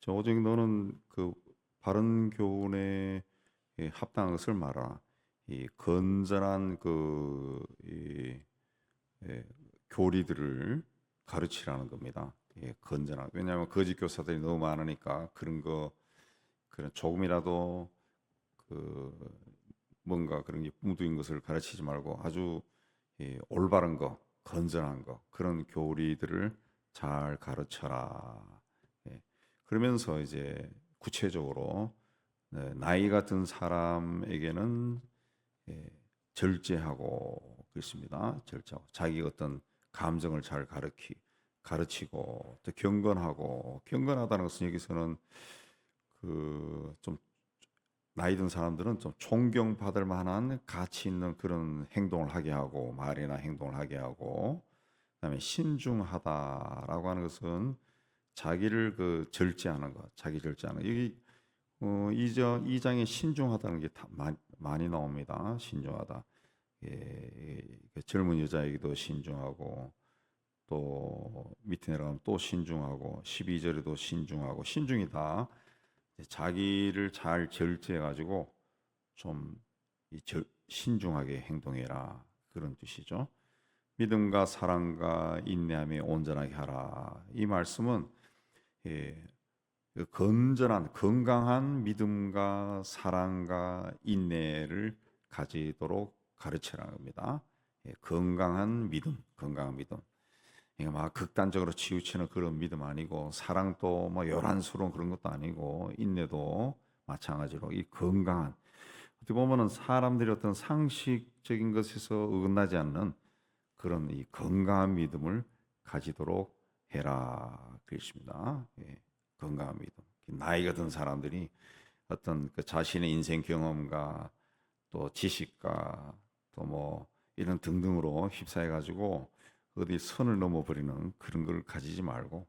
오직 너는 그 바른 교훈에 합당한 것을 말하라. 이 건전한 예, 교리들을 가르치라는 겁니다. 건전한. 왜냐하면 거짓 교사들이 너무 많으니까 그런 조금이라도 그 뭔가 그런 게 묻어있는 것을 가르치지 말고 아주 올바른 거, 건전한 거 그런 교리들을 잘 가르쳐라. 예. 그러면서 이제 구체적으로 네, 나이가 든 사람에게는 예, 절제하고 그렇습니다. 절제하고 자기 어떤 감정을 잘 가르치고 또 경건하다는 것은 여기서는 좀 나이 든 사람들은 좀 존경받을 만한 가치 있는 그런 행동을 하게 하고 말이나 행동을 하게 하고 그다음에 신중하다라고 하는 것은 자기를 절제하는 것, 자기 절제하는 것. 여기 이 장에 신중하다는 게 많이 나옵니다. 신중하다. 그 젊은 여자에게도 신중하고 또 밑에 내려가면 또 신중하고 12절에도 신중하고 신중이다. 자기를 잘 절제해 가지고 좀 신중하게 행동해라 그런 뜻이죠. 믿음과 사랑과 인내함에 온전하게 하라. 이 말씀은 예, 그 건전한 건강한 믿음과 사랑과 인내를 가지도록 가르치라는 겁니다. 건강한 믿음, 건강한 믿음. 이게 막 극단적으로 치우치는 그런 믿음 아니고 사랑도 뭐 요란스러운 그런 것도 아니고 인내도 마찬가지로 이 건강한 어떻게 보면은 사람들이 어떤 상식적인 것에서 어긋나지 않는 그런 이 건강한 믿음을 가지도록 해라 그랬습니다. 건강한 믿음. 나이가 든 사람들이 어떤 그 자신의 인생 경험과 또 지식과 또 뭐 이런 등등으로 휩싸여 가지고 어디 선을 넘어버리는 그런 걸 가지지 말고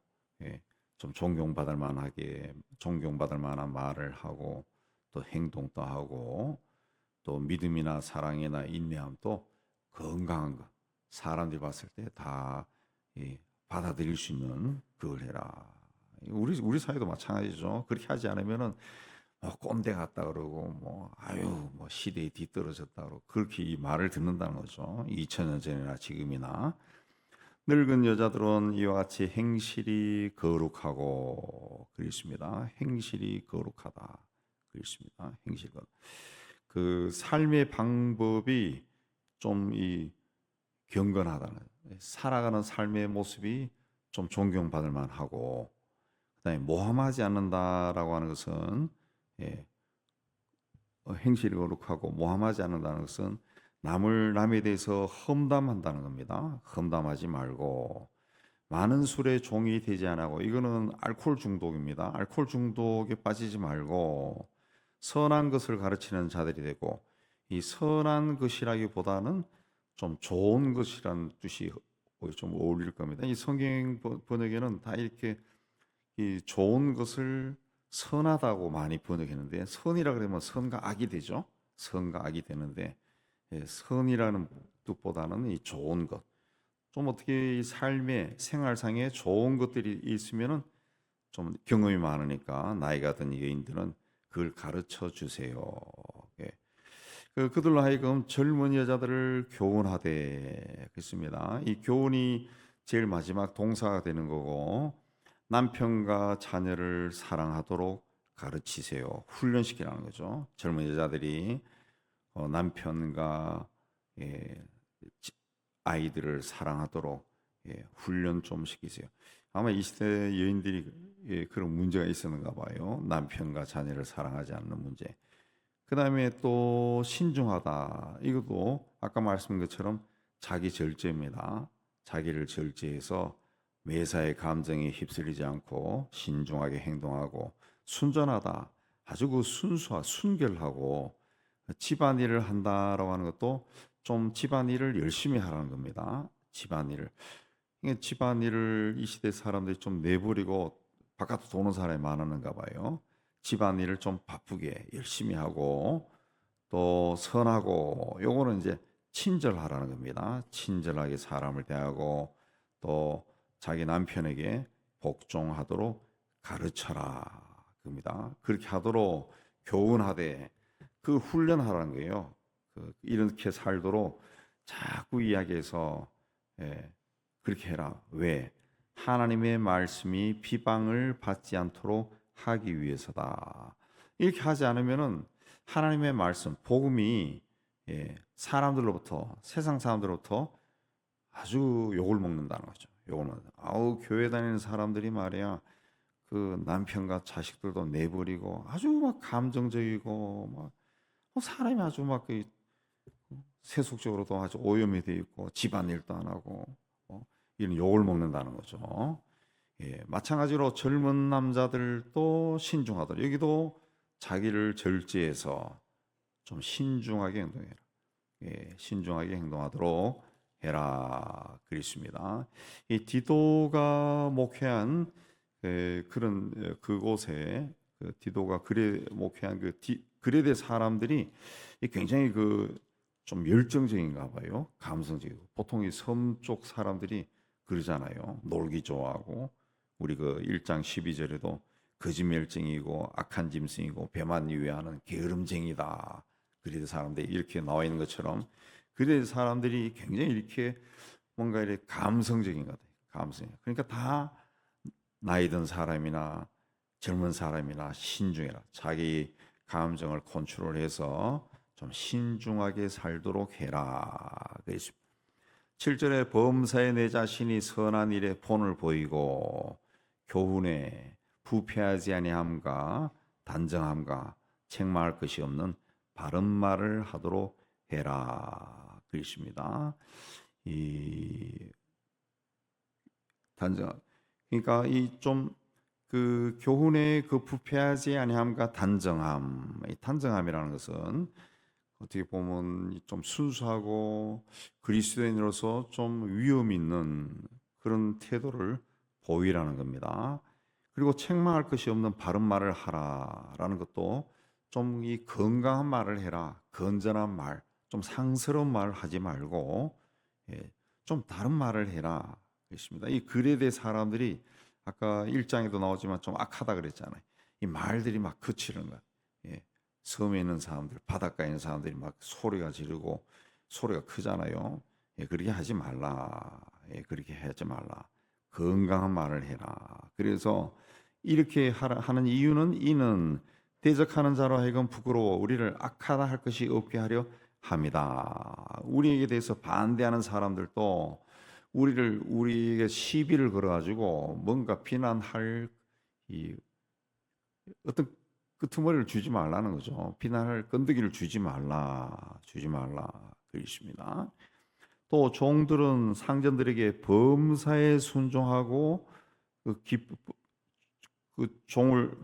좀 존경받을 만한 말을 하고 또 행동도 하고 또 믿음이나 사랑이나 인내함도 건강한 것 사람들이 봤을 때 다 받아들일 수 있는 그걸 해라. 우리 사회도 마찬가지죠. 그렇게 하지 않으면은 꼰대 같다 그러고 뭐 아유 뭐 시대에 뒤떨어졌다 그러고 그렇게 이 말을 듣는다는 거죠. 2000년 전이나 지금이나 늙은 여자들은 이와 같이 행실이 거룩하고 그렇습니다. 행실이 거룩하다 그렇습니다. 그 삶의 방법이 좀 이 경건하다는 살아가는 삶의 모습이 좀 존경받을 만하고 그다음에 모함하지 않는다라고 하는 것은 예, 행실이 거룩하고 모함하지 않는다는 것은 남에 대해서 험담한다는 겁니다. 험담하지 말고 많은 술에 종이 되지 않고 이거는 알코올 중독입니다. 알코올 중독에 빠지지 말고 선한 것을 가르치는 자들이 되고 이 선한 것이라기보다는 좀 좋은 것이라는 뜻이 좀 어울릴 겁니다. 이 성경 번역에는 다 이렇게 이 좋은 것을 선하다고 많이 번역했는데 선이라 그러면 선과 악이 되죠. 선과 악이 되는데 선이라는 뜻보다는 이 좋은 것. 좀 어떻게 이 삶의 생활상에 좋은 것들이 있으면은 좀 경험이 많으니까 나이가 든 여인들은 그걸 가르쳐 주세요. 예. 그들로 하여금 젊은 여자들을 교훈하되 그렇습니다. 이 교훈이 제일 마지막 동사가 되는 거고 남편과 자녀를 사랑하도록 가르치세요. 훈련시키라는 거죠. 젊은 여자들이 남편과 예, 아이들을 사랑하도록 훈련 좀 시키세요. 아마 이 시대 여인들이 그런 문제가 있었는가 봐요. 남편과 자녀를 사랑하지 않는 문제. 그 다음에 또 신중하다. 이것도 아까 말씀한 것처럼 자기 절제입니다. 자기를 절제해서 매사의 감정에 휩쓸리지 않고 신중하게 행동하고 순전하다. 아주 순결하고 집안일을 한다라고 하는 것도 좀 집안일을 열심히 하라는 겁니다. 집안일을. 이게 집안일을 이 시대 사람들이 좀 내버리고 바깥으로 도는 사람이 많았는가 봐요. 집안일을 좀 바쁘게 열심히 하고 또 선하고 요거는 이제 친절하라는 겁니다. 친절하게 사람을 대하고 또 자기 남편에게 복종하도록 가르쳐라 겁니다. 그렇게 하도록 교훈하되 그 훈련하라는 거예요. 이렇게 살도록 자꾸 이야기해서 그렇게 해라. 왜? 하나님의 말씀이 비방을 받지 않도록 하기 위해서다. 이렇게 하지 않으면은 하나님의 말씀, 복음이 사람들로부터 세상 사람들로부터 아주 욕을 먹는다는 거죠. 욕을 먹는다. 아우 교회 다니는 사람들이 말이야 그 남편과 자식들도 내버리고 아주 막 감정적이고 막 사람이 아주 막그 세속적으로도 아주 오염이 되어 있고 집안일도 안 하고 이런 욕을 먹는다는 거죠. 마찬가지로 젊은 남자들도 신중하도록 여기도 자기를 절제해서 좀 신중하게 행동해라. 신중하게 행동하도록 해라 그랬습니다. 이 디도가 목회한 그런 그곳에 디도가 그레 목회한 그레데 사람들이 굉장히 좀 열정적인가 봐요. 감성적이고 보통 이 섬 쪽 사람들이 그러잖아요. 놀기 좋아하고 우리 1장 12절에도 거짓말쟁이고 악한 짐승이고 배만 유해하는 게으름쟁이다. 그레데 사람들이 이렇게 나와 있는 것처럼 그레데 사람들이 굉장히 이렇게 뭔가 이렇게 감성적인 것 같아요. 감성. 그러니까 다 나이 든 사람이나 젊은 사람이나 신중해라. 자기 감정을 컨트롤해서 좀 신중하게 살도록 해라. 7절에 범사에 내 자신이 선한 일에 본을 보이고 교훈에 부패하지 아니함과 단정함과 책망할 것이 없는 바른 말을 하도록 해라. 그것입니다. 이 단정 그러니까 이 좀 교훈의 부패하지 아니함과 단정함, 이 단정함이라는 것은 어떻게 보면 좀 순수하고 그리스도인으로서 좀 위험 있는 그런 태도를 보이라는 겁니다. 그리고 책망할 것이 없는 바른 말을 하라라는 것도 좀 이 건강한 말을 해라, 건전한 말, 좀 상스러운 말을 하지 말고 좀 다른 말을 해라. 그렇습니다. 이 그레데 사람들이 아까 1장에도 나오지만 좀 악하다 그랬잖아요. 이 말들이 막 그치는 거야. 섬에 있는 사람들, 바닷가에 있는 사람들이 막 소리가 지르고 소리가 크잖아요. 그렇게 하지 말라. 그렇게 하지 말라. 건강한 말을 해라. 그래서 이렇게 하는 이유는 이는 대적하는 자로 하여금 부끄러워 우리를 악하다 할 것이 없게 하려 합니다. 우리에게 대해서 반대하는 사람들도 우리에게 시비를 걸어가지고 뭔가 비난할 어떤 끄트머리를 주지 말라는 거죠. 비난할 건더기를 주지 말라 그것입니다. 또 종들은 상전들에게 범사에 순종하고 종을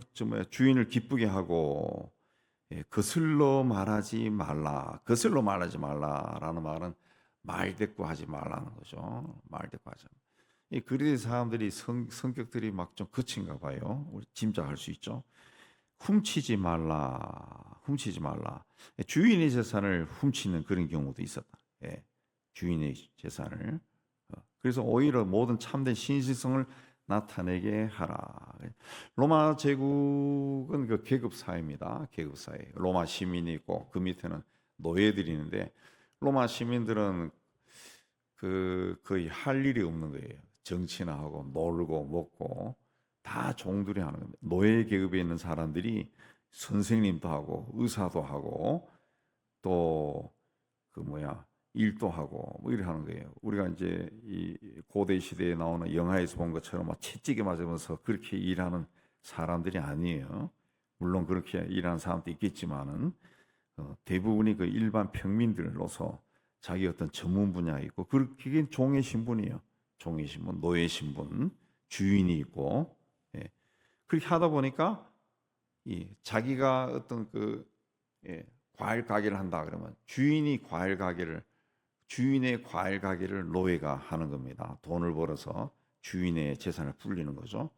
주인을 기쁘게 하고 거슬러 말하지 말라. 거슬러 말하지 말라라는 말은 말대꾸 하지 말라는 거죠. 말대꾸 하지. 이 그리스 사람들이 성격들이 막 좀 거친가 봐요. 우리 짐작할 수 있죠. 훔치지 말라. 주인의 재산을 훔치는 그런 경우도 있었다. 주인의 재산을. 그래서 오히려 모든 참된 신실성을 나타내게 하라. 로마 제국은 계급 사회입니다. 계급 사회. 로마 시민이 있고 그 밑에는 노예들이 있는데 로마 시민들은 거의 할 일이 없는 거예요. 정치나 하고 놀고 먹고 다 종들이 하는 겁니다. 노예 계급에 있는 사람들이 선생님도 하고 의사도 하고 또 일도 하고 이렇게 하는 거예요. 우리가 이제 이 고대 시대에 나오는 영화에서 본 것처럼 막 채찍에 맞으면서 그렇게 일하는 사람들이 아니에요. 물론 그렇게 일하는 사람도 있겠지만은 대부분이 일반 평민들로서 자기 어떤 전문 분야가 있고 그게 종의 신분이에요. 종의 신분, 노예 신분, 주인이 있고 그렇게 하다 보니까 자기가 어떤 과일 가게를 한다 그러면 주인의 과일 가게를 노예가 하는 겁니다. 돈을 벌어서 주인의 재산을 불리는 거죠.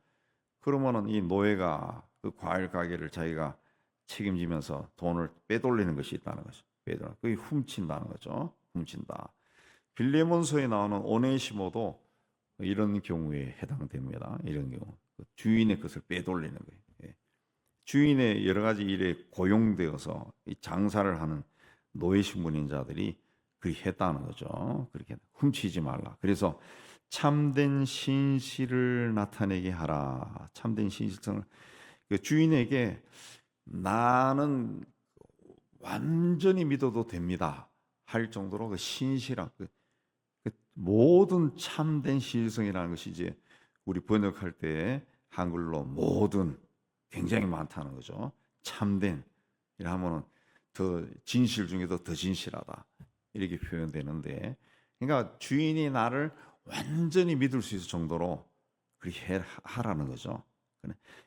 그러면은 이 노예가 그 과일 가게를 자기가 책임지면서 돈을 빼돌리는 것이 있다는 거죠. 그게 훔친다는 거죠. 훔친다. 빌레몬서에 나오는 오네시모도 이런 경우에 해당됩니다. 이런 경우 주인의 것을 빼돌리는 거예요. 예. 주인의 여러 가지 일에 고용되어서 이 장사를 하는 노예 신분인 자들이 그렇게 했다는 거죠. 그렇게 훔치지 말라. 그래서 참된 신실을 나타내게 하라. 참된 신실성을 그 주인에게 나는 완전히 믿어도 됩니다 할 정도로 그 신실한 그 모든 참된 신실성이라는 것이 이제 우리 번역할 때 한글로 모든 굉장히 많다는 거죠. 참된 이라면은 더 진실 중에도 더 진실하다 이렇게 표현되는데, 그러니까 주인이 나를 완전히 믿을 수 있을 정도로 그렇게 하라는 거죠.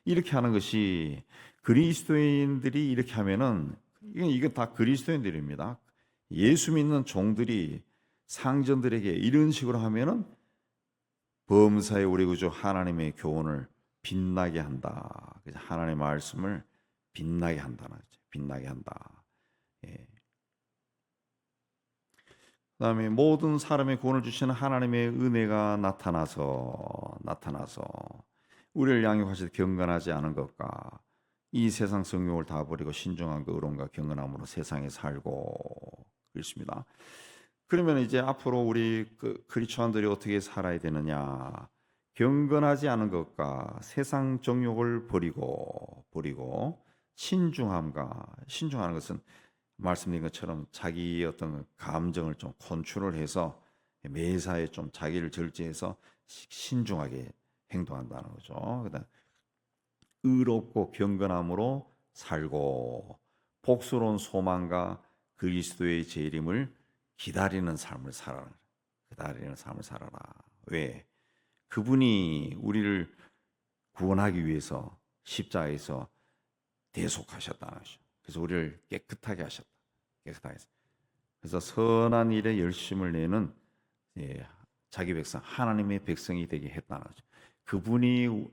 이렇게 하는 것이 그리스도인들이 이렇게 하면은 이건 다 그리스도인들입니다. 예수 믿는 종들이 상전들에게 이런 식으로 하면은 범사의 우리 구주 하나님의 교훈을 빛나게 한다. 그래서 하나님의 말씀을 빛나게 한다는 거죠. 빛나게 한다. 예. 그다음에 모든 사람의 구원을 주시는 하나님의 은혜가 나타나서 우리를 양육하실 경건하지 않은 것과 이 세상 성욕을 다 버리고 신중한 그 의로움과 경건함으로 세상에 살고 그렇습니다. 그러면 이제 앞으로 우리 그리스도인들이 어떻게 살아야 되느냐? 경건하지 않은 것과 세상 정욕을 버리고 신중하는 것은 말씀드린 것처럼 자기 어떤 감정을 좀 컨트롤 해서 매사에 좀 자기를 절제해서 신중하게 행동한다는 거죠. 그다음 의롭고 경건함으로 살고 복스러운 소망과 그리스도의 재림을 기다리는 삶을 살아라. 왜? 그분이 우리를 구원하기 위해서 십자가에서 대속하셨다는 것이죠. 그래서 우리를 깨끗하게 하셨다. 그래서 선한 일에 열심을 내는 자기 백성, 하나님의 백성이 되게 했다는 거죠. 그분이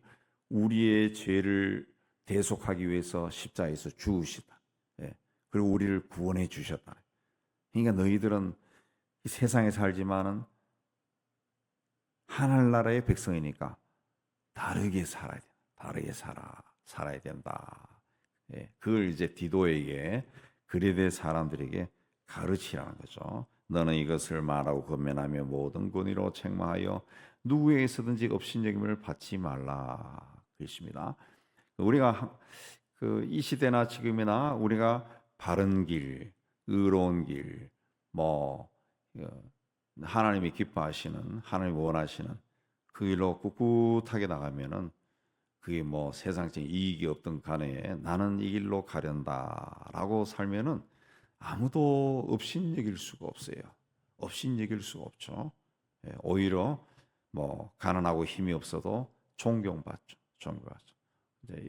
우리의 죄를 대속하기 위해서 십자가에서 죽으시다. 그리고 우리를 구원해 주셨다. 그러니까 너희들은 이 세상에 살지만은 하늘나라의 백성이니까 다르게 살아야 돼. 살아야 된다. 그걸 이제 디도에게 그리대 사람들에게 가르치라는 거죠. 너는 이것을 말하고 권면하며 모든 권위로 책망하여 누구에게서든지 업신여김을 받지 말라. 그렇습니다. 우리가 이 시대나 지금이나 우리가 바른 길, 의로운 길, 하나님이 기뻐하시는, 하나님이 원하시는 그 길로 꿋꿋하게 나가면은 그게 세상적인 이익이 없던 간에 나는 이 길로 가련다라고 살면은 아무도 업신여길 수가 없어요. 업신여길 수가 없죠. 오히려 가난하고 힘이 없어도 존경받죠.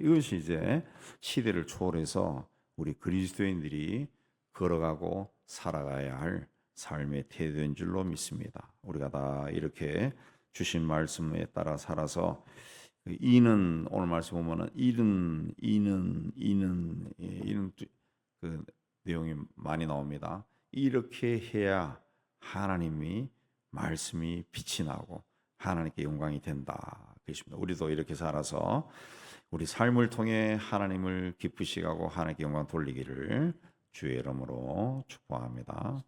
이것이 이제 시대를 초월해서 우리 그리스도인들이 걸어가고 살아가야 할 삶의 태도인 줄로 믿습니다. 우리가 다 이렇게 주신 말씀에 따라 살아서 이는 오늘 말씀 보면은 이는 그 내용이 많이 나옵니다. 이렇게 해야 하나님이 말씀이 빛이 나고 하나님께 영광이 된다. 그렇습니다. 우리도 이렇게 살아서 우리 삶을 통해 하나님을 기쁘시게 하고 하나님께 영광 돌리기를 주의 이름으로 축복합니다.